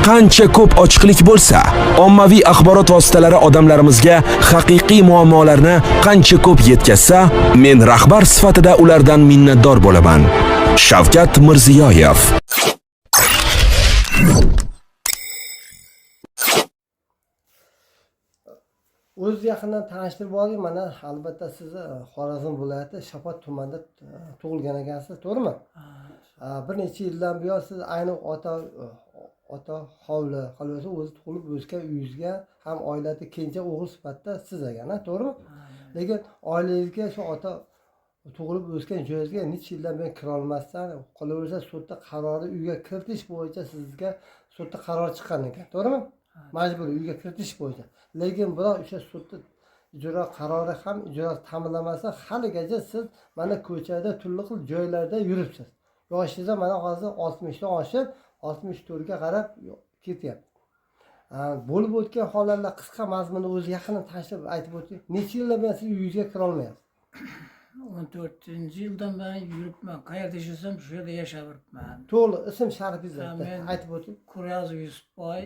qancha ko'p ochiqlik bo'lsa, ommaviy axborot vositalari odamlarimizga haqiqiy muammolarni qancha ko'p yetkazsa, men rahbar sifatida ulardan minnatdor bo'laman. Shavkat Mirziyoyev. O'z yaqindan tanishtirib oling, mana albatta siz Xorazm viloyati Shapot tumanida tug'ilgan ekansiz, to'g'rimi? Bir necha yildan buyon siz ayni ota hovli qolsa o'zi tug'ilib o'sgan uyingizga ham oilada kenja o'g'il sifatida siz ekan, to'g'rimi? Lekin oilangizga shu ota tug'ilib o'sgan joyingizga necha yildan buyon kira olmasdan, qolaversa sudda qarori uyga kiritish bo'yicha sizga sudda qaror chiqqan ekan, to'g'rimi? Majburiy uyga kiritish bo'yicha. Lekin biroq o'sha sudda ijro qarori ham ijro ta'minlamasa, haligacha siz mana ko'chada turli xil joylarda yuribsiz. Yoshingiz mana hozir 60 dan oshib 64 ga qarab ketyapti. Bo'lib o'tgan holatlar qisqa mazmunda o'zi yaqindan tashlab aytib o'ting. Necha yildan buyon siz uyingizga kira olmayapsiz? 14-yildan beri yuribman. Qayerda yashasam shu yerda yashab yuribman. To'g'ri, ism sharifingizni aytib o'ting. Kuryazov Yusufboy,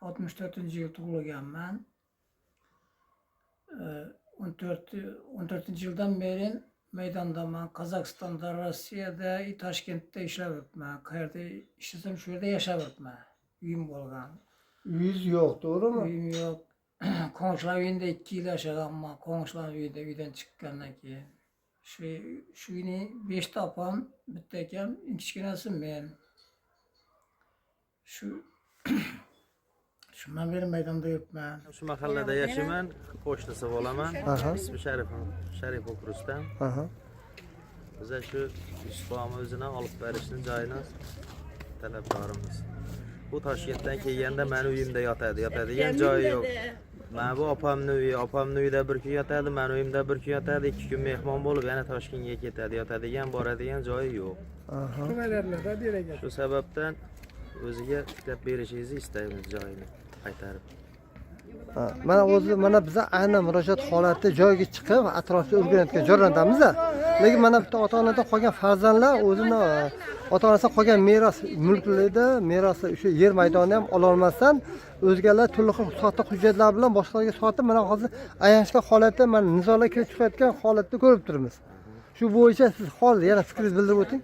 64-yil tug'ilganman. 14-yildan beri maydondaman. Qozog'istonda, Rossiyada, Toshkentda ishlab yuribman. Qayerda ishlasam shu yerda yashab yuribman. Uyim bo'lgan. Uyingiz yo'q, to'g'rimi? Uyim yo'q. Qo'shnilar uyida 2 yil yashaganman. Qo'shnilar uydan chiqqandan keyin. Shu uyni 5 ta opam, bitta akam, kichkinasi men. Shundan beri maydonda yuribman. Shu mahallada yashayman, qo'shnisi bo'laman. Ismi Sharif Okrusdan. Biz shu Yusufboyni o'zini olib berishni joyini talabdorimiz. Bu Toshkentdan kelganda meni uyimda yotadigan joyi yo'q. Mana bu opamning uyida bir kun yotadi, meni uyimda bir kun yotadi, 2 kun mehmon bo'lib yana Toshkentga ketadi, yotadigan, boradigan joyi yo'q. Shu sababdan o'ziga tiklab berishingizni istaymiz joyini qaytarib. Mana biz aynan murojaat holati joyiga chiqib atrofda o'rganayotgan joylardamiz. Lekin mana bitta ota-onadan qolgan farzandlar o'zini ota-onasidan qolgan meros mulklarida, merosda o'sha yer maydonni ham ola olmasdan o'zgalar turli xil soxta hujjatlar bilan boshqalarga sotib, mana hozir ayanchli holatda mana nizolar kelib chiqayotgan holatni ko'rib turibmiz. Shu bo'yicha siz hozir yana fikringizni bildirib o'ting.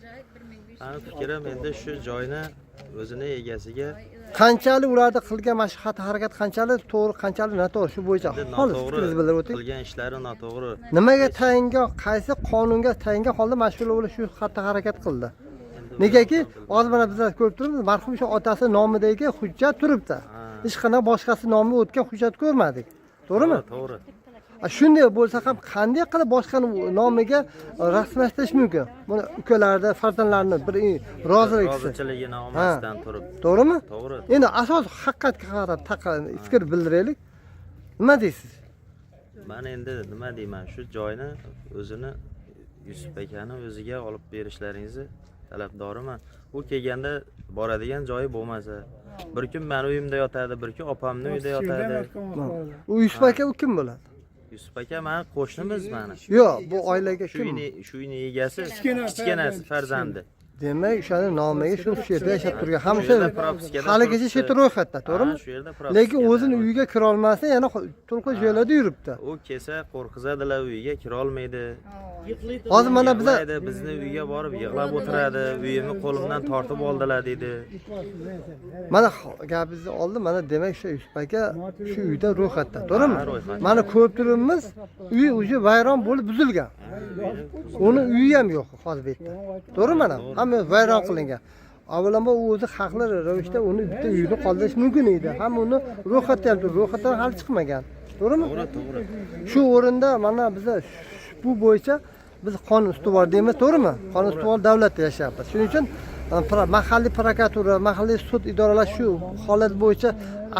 Meni fikrim endi shu joyni o'zini egasiga qanchalik ularda qilgan mashqat harakat qanchalik to'g'ri, qanchalik noto'g'ri shu bo'yicha hozir fikringizni bildirib o'ting. Qilgan ishlari noto'g'ri. Nimaga tayingan, qaysi qonunga tayingan holda mashhurlar shu xatti harakat qildi? Negaki, hozir mana bizlar ko'rib turibmiz, marhum shu otasi nomidagi hujjat turibdi. Hech qanday boshqasi nomiga o'tgan hujjat ko'rmadik. To'g'rimi? To'g'ri. Shunday bo'lsa ham qanday qilib boshqani nomiga rasmiylashtirish mumkin? Buni ukalarda farzandlarni bir roziliksiz. Rozichiligini olmasdan turib. To'g'rimi? To'g'ri. Endi asos haqiqatga qarab fikr bildiraylik. Nima deysiz? Men endi nima deyman, shu joyni o'zini Yusuf akani o'ziga olib berishlaringizni talabdoriman. U kelganda boradigan joyi bo'lmasa, bir kun meni uyimda yotadi, bir kun opamning uyida yotadi. U Yusuf aka u kim bo'ladi? Yusuf aka meni qo'shnimiz meni. Yo'q, bu oilaga kim? Shu uyni egasi, kichkinasi farzandi. Demak, o'shaning nomiga shu yerda yashab turgan. Hamma haligacha shu yerda ro'yxatda, to'g'rimi? Shu yerda Lekin o'zini uyiga kira olmasdan yana turli joylarda yuribdi. U kelsa qo'rqizadilar, uyiga kira olmaydi. Hozir mana bizni uyga borib yig'lab o'tiradi, uyimni qo'limdan tortib oldilar dedi. Mana gapingizni oldim, mana demak shu Yusuf aka shu uyda ro'yxatda, to'g'rimi? Mana ko'rib turibmiz, uy o'zi vayron bo'lib buzilgan. Uni uyi ham yo'q hozir bu yerda. To'g'rimi mana? Hamma vayron qilingan. Avvalambor u o'zi haqli ravishda uni bitta uyda qoldirish mumkin edi. Hamma uni ro'yxatda ham ro'yxatdan hali chiqmagan. To'g'rimi? To'g'ri. Shu o'rinda mana biz bu bo'yicha biz qonun ustuvor deymiz, to'g'rimi? Qonun ustuvor davlatda yashayapmiz. Shuning uchun mahalliy prokuratura, mahalliy sud idoralar shu holat bo'yicha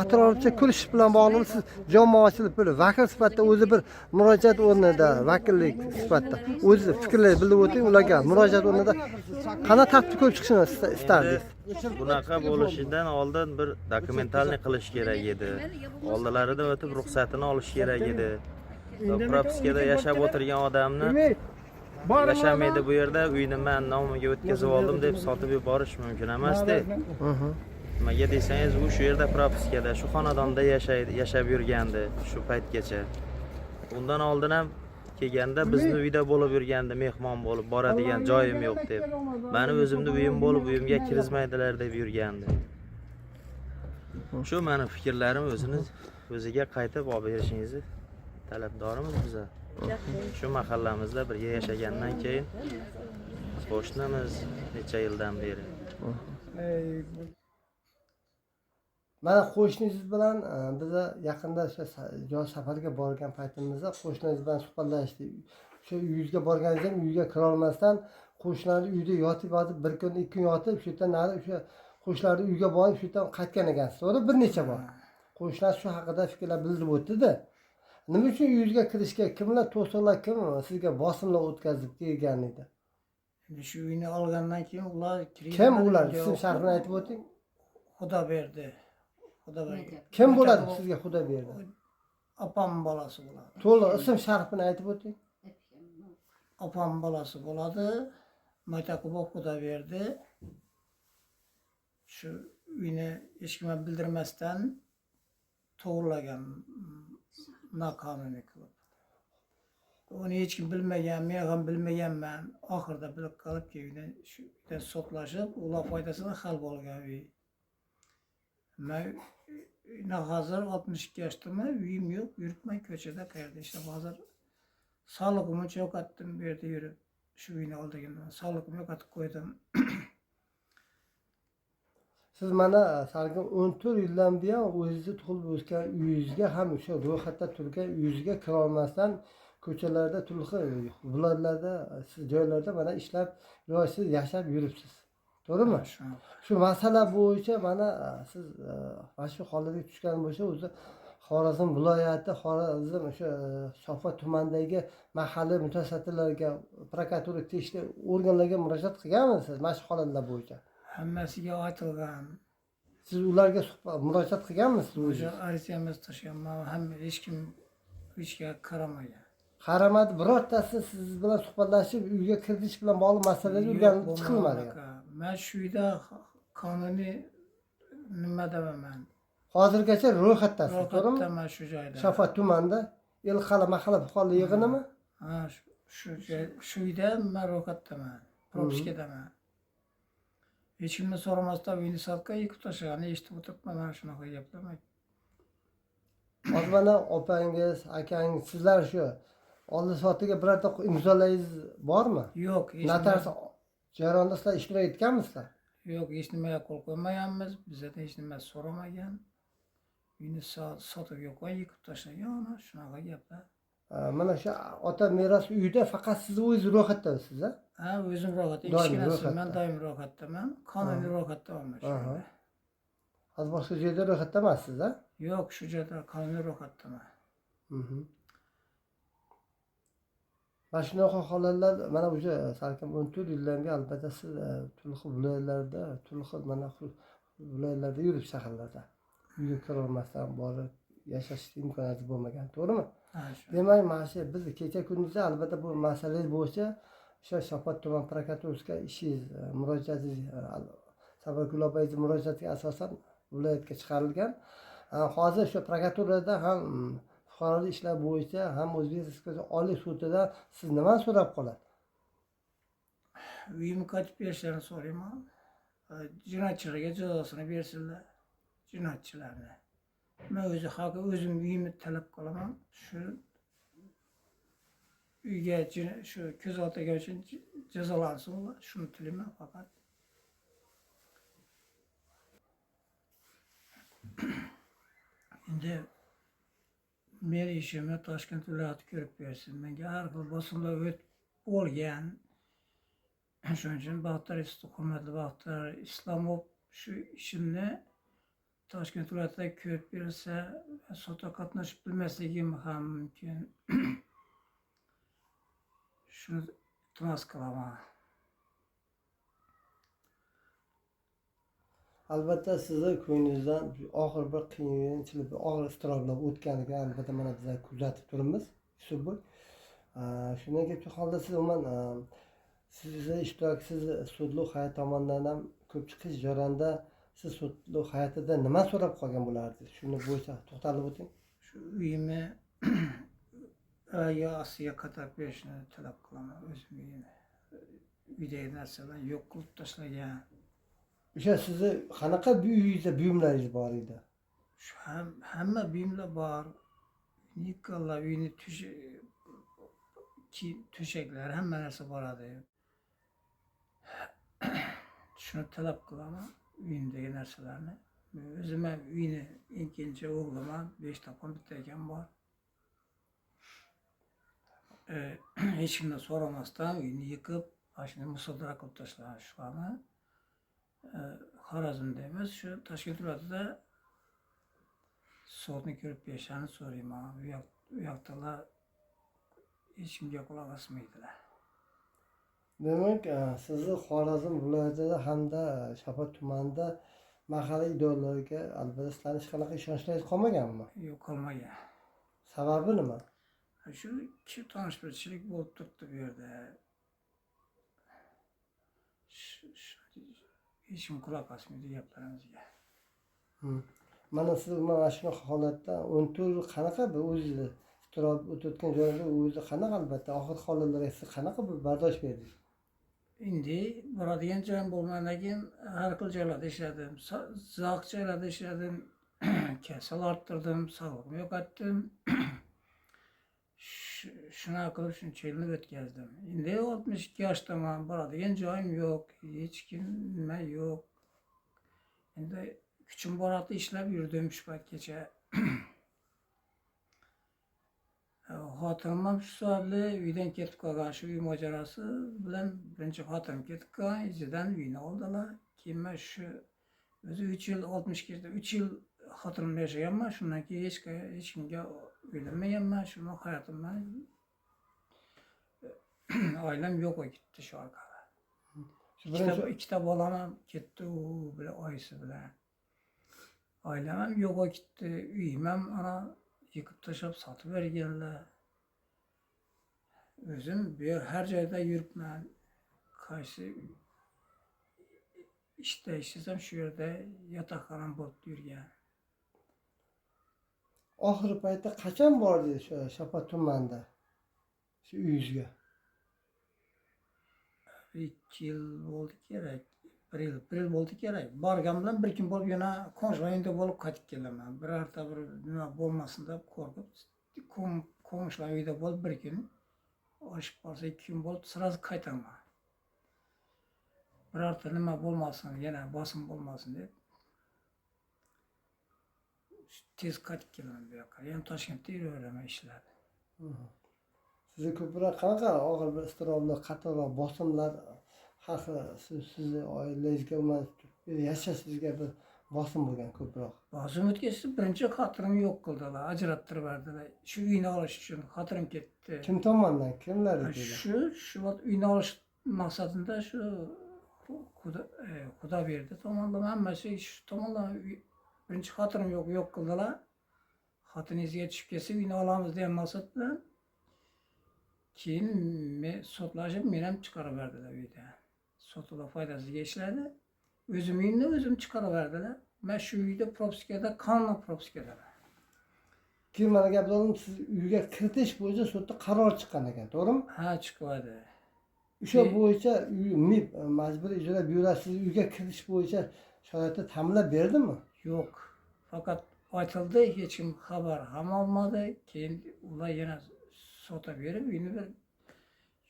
atroflicha ko'rish bilan bog'liq siz jamoatchilik bir vakil sifatida o'zi bir murojaat o'rnida, vakillik sifatida o'zi fikrlaringizni bildirib o'ting, ularga murojaat o'rnida qanday tartibda ko'rib chiqishini istardingiz? Bunaqa bo'lishidan oldin bir dokumentalniy qilish kerak edi. Oldilarida o'tib ruxsatini olish kerak edi. Propiskada yashab o'tirgan odamni yashamaydi bu yerda, uyni men nomiga o'tkazib oldim deb sotib yuborish mumkin emas-da. Nimaga desangiz, u shu yerda propiskada, shu xonadonda yashab yurgandi shu paytgacha. Undan oldin ham kelganda bizni uyda bo'lib yurgandi, mehmon bo'lib, boradigan joyim yo'q deb. Mani o'zimni uyim bo'lib, uyimga kirgizmaydilar deb yurgandi. Shu meni fikrlarim o'ziga qaytib olib berishingizni talabdorimiz biz. Shu mahallamizda birga yashagandan keyin qo'shnimiz necha yildan beri. Mana qo'shningiz bilan biza yaqinda o'sha joy safarga borgan paytimizda qo'shningiz bilan suhbatlashdik. Shu uyingizga borganingizda uyga kira olmasdan qo'shnilarning uyida yotib bir kun, 2 kun yotib, shu yerdan nari o'sha qo'shnilarning uyga borib, shu yerdan qaytgan ekansiz, to'g'ri? Bir necha bor. Qo'shnilar shu haqida fikrlar bildirib o'tdi-da. Nima uchun uyingizga kirishga kimlar to'siqlar, kim sizga bosimlar o'tkazib kelgan edi? Shu uyni olgandan keyin ular Kim ular? Ism sharhini aytib o'ting. Xudo berdi. Xudo berdi. Kim bo'ladi sizga Xudo berdi? Opam bolasi bo'ladi. To'liq ism sharhini aytib o'ting. Opam bolasi bo'ladi. Maytaqubov Xudo berdi. Shu uyni hech kimga bildirmasdan to'g'irlagan noqonuniy qilib. Uni hech kim bilmagan, men ham bilmaganman. Oxirida bilib qolib keyin shu yerda sotlashib, ular foydasini hal bo'lgan uy. Men hozir 62 yoshdaman, uyim yo'q, yuribman ko'chada, qayerda ishlab hozir soliqimni yo'qotdim bu yerda yurib. Shu uyni oldigidan soliqimni yo'qotib qo'ydim. Siz mana salkam 14 yildan buyon o'zingizni tug'ilib o'sgan uyingizga ham o'sha ro'yxatda turgan uyingizga kira olmasdan ko'chalarda, turli viloyatlarda, siz joylarda mana ishlab, yoshsiz yashab yuribsiz. To'g'rimi? Shu masala bo'yicha mana siz mana shu holatga tushgan bo'lsa, o'zi Xorazm viloyati, Xorazm o'sha Shofot tumanidagi mahalliy mutasaddilarga, prokuratura tegishli organlarga murojaat qilganmisiz mana shu holatlar bo'yicha? Hammasiga aytilgan. Siz ularga murojaat qilganmisiz? O'sha arizamiz tashlagan, hamma hech kim hech kimga qaramagan. Qaramadi, birortasi siz bilan suhbatlashib, uyga kiritish bilan bog'liq masalalar yurgan chiqilmadi. Men shu uyda qonuniy nima deyman? Hozirgacha ro'yxatdasiz, to'g'rimi? Ro'yxatdaman shu joyda. Shofot tumanida Elxala mahalla fuqarolar yig'inimi? Ha, shu uyda men ro'yxatdaman. Propiskadaman. Hech kimni so'ramasdan uyni sotga yig'ib tashlaganini eshitib o'tiribman, mana shunaqa gaplarni. Hozir mana opangiz, akangiz, sizlar shu oldi sotiga birorta imzolayingiz bormi? Yo'q, notarial jarayonda sizlar ishtirok etganmisizlar? Yo'q, hech nimaga qo'l qo'ymaganmiz, bizdan hech nima so'ramagan. Uyni sotib yo'qqa yig'ib tashlagan, ana shunaqa gaplar. Mana shu ota meros uyida faqat siz o'zingiz ro'yxatdasiz, a? Ha, o'zim ro'yxatda, kichkinasi men doim ro'yxatdaman, qonuniy ro'yxatdaman shu yerda. Hozir boshqa joyda ro'yxatda emassiz, a? Yo'q, shu joyda qonuniy ro'yxatdaman. Mana shunaqa holatlar mana o'sha salkam 14 yildan beri albatta siz turli xil viloyatlarda, turli xil mana viloyatlarda yurib shaharlarda. Uyga kira olmasdan borib yashash imkoniyati bo'lmagan, to'g'rimi? Demak, mana shu biz kecha kunduzda albatta bu masalalar bo'yicha o'sha Shofot tuman prokuraturasiga ishingiz, murojaatingiz, Sabargul opangizning murojaatiga asosan viloyatga chiqarilgan. Hozir shu prokuraturada ham fuqarolik ishlar bo'yicha ham O'zbekiston Respublikasi Oliy sudida siz nimani so'rab qoladi? Uyimni qaytib berishlarini so'rayman. Jinoyatchilarga jazosini bersinlar. Jinoyatchilarni. Men o'zim uyimni talab qilaman. Shu uyga shu ko'z oldiga uchun jazolansin ular. Shuni tilayman faqat. Endi men ishimni Toshkent viloyati ko'rib bersin. Menga har xil bosimlar bo'lgan. Shuning uchun Baxtiyor hurmatli Baxtiyor Islomov shu ishimni Toshkent viloyatida ko'rib bersa, sotda qatnashib bilmasligim ham mumkin. Shuni iltimos qilaman. Albatta sizni ko'nglingizdan og'ir bir qiyinchilik, og'ir iztiroblar o'tganligini albatta mana bizlar kuzatib turibmiz. Shundan kelib holda siz umuman sizni ishtirokisiz sudli hay'at tomonidan ham ko'p chiqish jarayonida siz sudluq hayotida nima so'rab qolgan bo'lardingiz? Shuni bo'yicha to'xtalib o'ting. Shu uyimni yo ostiga qatab berishni talab qilaman o'zim uyimni. Uydagi narsalar yo'q qilib tashlagan. O'sha sizni qanaqa uyingizda buyumlaringiz bor edi? Shu hamma buyumlar bor. Nikollar uyni to'shaklar hamma narsa bor edi. Shuni talab qilaman uyimdagi narsalarni. O'zim ham uyni eng kenja o'g'liman, 5 topon bitta ekan bor. Hech kimdan so'ramasdan uyni yıkib, mashina musodara qilib tashlagan shularni. Xorazmda emas, shu Toshkent viloyatida sotni ko'rib berishini so'rayman. U yoqdalar hech kimga quloq osmaydilar. Demak, sizni Xorazm viloyatida hamda Shapot tumanida mahalliy idoralarga albatta sizlarning hech qanaqa ishonchlaringiz qolmaganmi? Yo'q, qolmagan. Sababi nima? Shu tanishtirchilik bo'lib turibdi bu yerda. Hech kim quloq osmaydi gaplarimizga. Mana siz mana shu holatda 14 yil qanaqa bir o'zingizni iztirob o'tayotgan joyda o'zi qanaqa albatta oxir holatlarga siz qanaqa bir bardosh berdingiz? Endi boradigan joyim bo'lgandan keyin har xil joylarda ishladim. Uzoq joylarda ishladim. Kasal orttirdim, sog'lig'imni yo'qotdim. Shuna qilib shuncha yilni o'tkazdim. Endi 62 yoshdaman, boradigan joyim yo'q, hech kim nima yo'q. Endi kuchim boradi ishlab yurdim shu paytgacha. Xotinim ham shu sababli uydan ketib qolgan, shu uy mojarosi bilan birinchi xotinim ketib qolgan, izidan uyni oldilar. Keyin men shu o'zi 3 yil 60 3 yil xotinimda yashaganman, shundan keyin hech kimga uylanmaganman, shuni hayotimdan oilam yo'q ketdi shu orqali. Ikkita bolam ham ketdi u bilan oyisi bilan. Oilam ham yo'q ketdi, uyim ham ana yıkıp tashlab sotib berganlar. O'zim bu yer har joyda yuribman. Qaysi ishda ishlasam shu yerda yotoqxonam bo'lib yurgan. Oxirgi paytda qachon bordingiz shu Shapot tumanida? Shu uyingizga? 2 yil bo'ldi kerak. 1 yil bo'ldi kerak. Borgan bilan bir kun bo'lib yana qo'shnilarda bo'lib qaytib kelaman. Birorta bir nima bo'lmasin deb qo'rqib, qo'shnilar uyda bo'lib bir kun oshib qolsa 2 kun bo'lib sirasi qaytaman. Birorta nima bo'lmasin, yana bosim bo'lmasin deb tez qaytib kelaman bu yoqqa. Ham Toshkentda yuraveraman ishlarni. Sizni ko'proq qanaqa og'ir bir iztiroblar, qattiqroq bosimlar haqi sizni oilangizga yashashingizga bir bosim bo'lgan ko'proq? Bosim o'tkazdi, birinchi xotinim yo'q qildilar, ajrattirib berdilar. Shu uyni olish uchun xotinim ketdi. Kim tomonidan? Kimlar edi? Shu uyni olish maqsadida shu Xudo berdi tomondan hammasi shu tomondan birinchi xotinim yo'q qildilar. Xotiningizga tushib kelsa uyni olamiz degan maqsad bilan keyin sotlashib meni ham chiqarib berdilar uydan. Sotlar foydasiga ishladi. O'zim uyimni o'zim chiqarib berdilar. Men shu uyda propiskada, qonun propiskadaman. Keyin mana gaplarim siz uyga kiritish bo'yicha sudda qaror chiqqan ekan, to'g'rimi? Ha, chiqadi. O'sha bo'yicha MIB majburiy ijro byurosi uyga kirish bo'yicha sharoitni ta'minlab berdimi? Yo'q. Faqat aytildi, hech kim xabar ham olmadi. Keyin ular yana sota berib uyni bir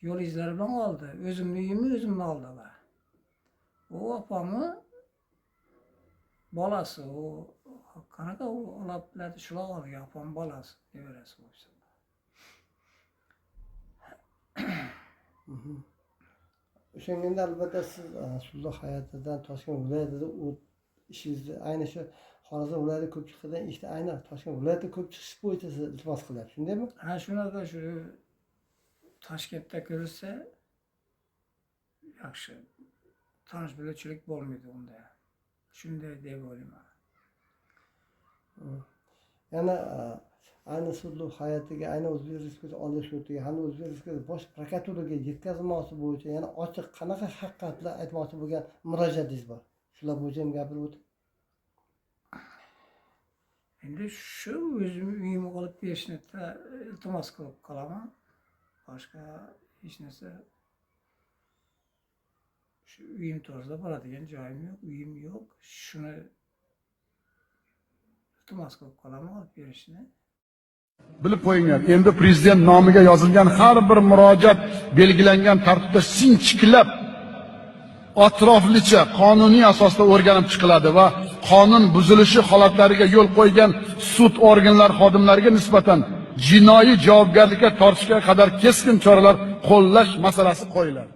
yo'l izlari bilan oldi. O'zimni uyimni o'zimni oldilar. U opamni bolasi, u qanaqa u olablardi shular olgan opam bolasi, nevarasi bo'lsa. O'shanda albatta siz sudluq hayotidan Toshkent viloyatida ishingizni ayni shu Xorazm viloyati ko'p chiqqandan ishda ayni Toshkent viloyati ko'p chiqish bo'yicha siz iltimos qilyapsiz, shundaymi? Ha, shunaqa shu Toshkentda ko'rilsa yaxshi. Tanish biluvchilik bo'lmaydi unda. Shunday deb o'ylayman. Yana ayni sudluq hayotiga, ayni O'zbek Respublikasi Oliy sudiga, hamda O'zbek Respublikasi Bosh prokuraturaga yetkazilmoqchi bo'yicha yana ochiq qanaqa haqiqatlar aytmoqchi bo'lgan murojaatingiz bor? Shular bo'yicha ham gapirib o'ting. Endi shu o'zim uyimga olib berishni iltimos qilib qolaman. Boshqa hech narsa shu uyim to'g'risida boradigan joyim yo'q, uyim yo'q. Shuni iltimos qilib qolaman olib berishni. Bilib qo'yinglar, endi prezident nomiga yozilgan har bir murojaat belgilangan tartibda sinchiklab atroflicha qonuniy asosda o'rganib chiqiladi va qonun buzilishi holatlariga yo'l qo'ygan sud organlari xodimlariga nisbatan jinoiy javobgarlikka tortishga qadar keskin choralar qo'llash masalasi qo'yiladi.